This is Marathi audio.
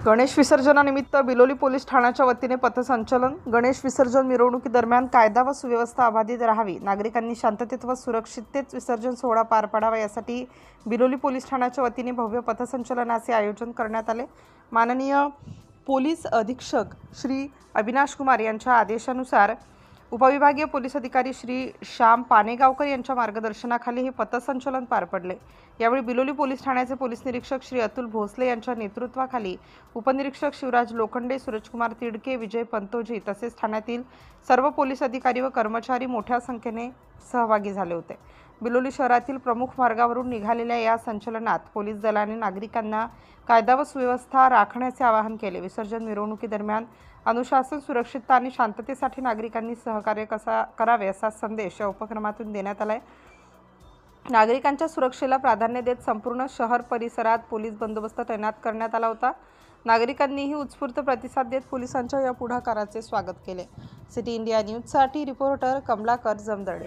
गणेश विसर्जनानिमित्त बिलोली पोलीस ठाण्याच्या वतीने पथसंचलन। गणेश विसर्जन मिरवणुकीदरम्यान कायदा व सुव्यवस्था अबाधित राहावी, नागरिकांनी शांततेत व सुरक्षिततेत विसर्जन सोहळा पार पाडावा यासाठी बिलोली पोलीस ठाण्याच्या वतीने भव्य पथसंचलनाचे आयोजन करण्यात आले। माननीय पोलीस अधीक्षक श्री अविनाश कुमार यांच्या आदेशानुसार उपविभागीय पोलीस अधिकारी श्री श्याम पानेगावकर यांच्या मार्गदर्शनाखाली हे पथसंचलन पार पडले। यावेळी बिलोली पोलीस ठाण्याचे पोलीस निरीक्षक श्री अतुल भोसले यांच्या नेतृत्वाखाली उपनिरीक्षक शिवराज लोखंडे, सूरजकुमार तिडके, विजय पंतोजी तसेच ठाण्यातील सर्व पोलीस अधिकारी व कर्मचारी मोठ्या संख्येने सहभागी झाले होते। बिलोली शहरातील प्रमुख मार्गावरून निघालेल्या या संचलनात पोलीस दलाने नागरिकांना कायदा व सुव्यवस्था राखण्याचे आवाहन केले। विसर्जन मिरवणुकीदरम्यान अनुशासन, सुरक्षितता आणि शांततेसाठी नागरिकांनी सहकार्य करावे असा संदेश या उपक्रमातून देण्यात आला आहे। नागरिकांच्या सुरक्षेला प्राधान्य देत संपूर्ण शहर परिसरात पोलीस बंदोबस्त तैनात करण्यात आला होता। नागरिकांनीही उत्स्फूर्त प्रतिसाद देत पोलिसांच्या या पुढाकाराचे स्वागत केले। सिटी इंडिया न्यूजसाठी रिपोर्टर कमलाकर जमदडे।